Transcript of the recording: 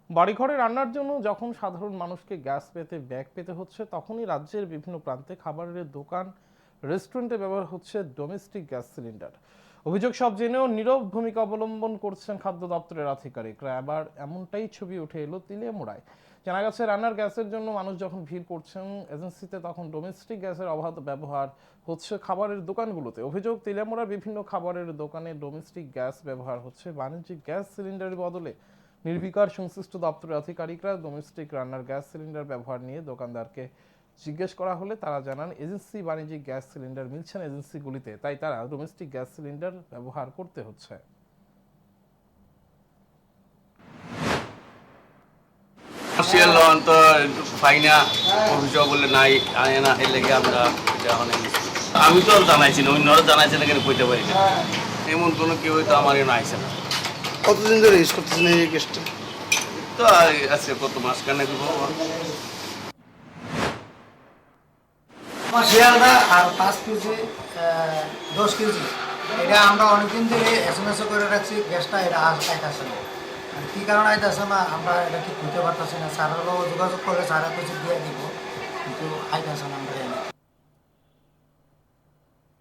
বাড়িঘরে রান্নার জন্য যখন সাধারণ মানুষকে গ্যাস পেতে ব্যাগ পেতে হচ্ছে, তখনই রাজ্যের বিভিন্ন প্রান্তে খাবারের দোকান, রেস্টুরেন্টে ব্যবহার হচ্ছে ডোমেস্টিক গ্যাস সিলিন্ডার। অভিযোগ সব জেনেও নীরব ভূমিকা অবলম্বন করছেন খাদ্য দপ্তরের আধিকারিকরা। এবার এমনটাই ছবি উঠে এলো তেলিয়ামুড়ায়। জানা গেছে, রান্নার গ্যাসের জন্য মানুষ যখন ভিড় করছেন এজেন্সিতে, তখন ডোমেস্টিক গ্যাসের অবাধ ব্যবহার হচ্ছে খাবারের দোকানগুলোতে। অভিযোগ, তেলিয়ামুড়ার বিভিন্ন খাবারের দোকানে ডোমেস্টিক গ্যাস ব্যবহার হচ্ছে বাণিজ্যিক গ্যাস সিলিন্ডারের বদলে। নির্বিকার সংশ্লিষ্ট দপ্তরের আধিকারিকরা ডোমেস্টিক রান্নার গ্যাস সিলিন্ডার ব্যবহার নিয়ে দোকানদারকে জিজ্ঞেস করা হলে তারা জানান, এজেন্সি বাণিজ্যিক গ্যাস সিলিন্ডার মিলছে না এজেন্সিগুলিতে, তাই তারা ডোমেস্টিক গ্যাস সিলিন্ডার ব্যবহার করতে হচ্ছে। কমার্শিয়াল লোন তো পাই না, অভিযোগ বলে নাই, আনে না, এর লেগে আমরা আমি তো জানাইছি না, অন্যরা জানাইছে না, কেন কইতে পারি না। এমন কোনো কেউ তো আমার এখানে আইসে না। কতদিন ধরে ইউজ করতেছেন এই গ্যাসটা? তো আজকে কত মাস কানে দিব। শিয়ালদা আর 5 কেজি 10 কেজি এটা আমরা অনেকদিন ধরে SMS করে রাখছি, গ্যাসটা এটা আইতাছে না। কী কারণে আইতাছে না আমরা এটা ঠিক বুঝতে পারতেছি না। স্যারের যোগাযোগ করলে স্যারের কিছু দিয়ে দিব, কিন্তু আইতাছে না আমরা।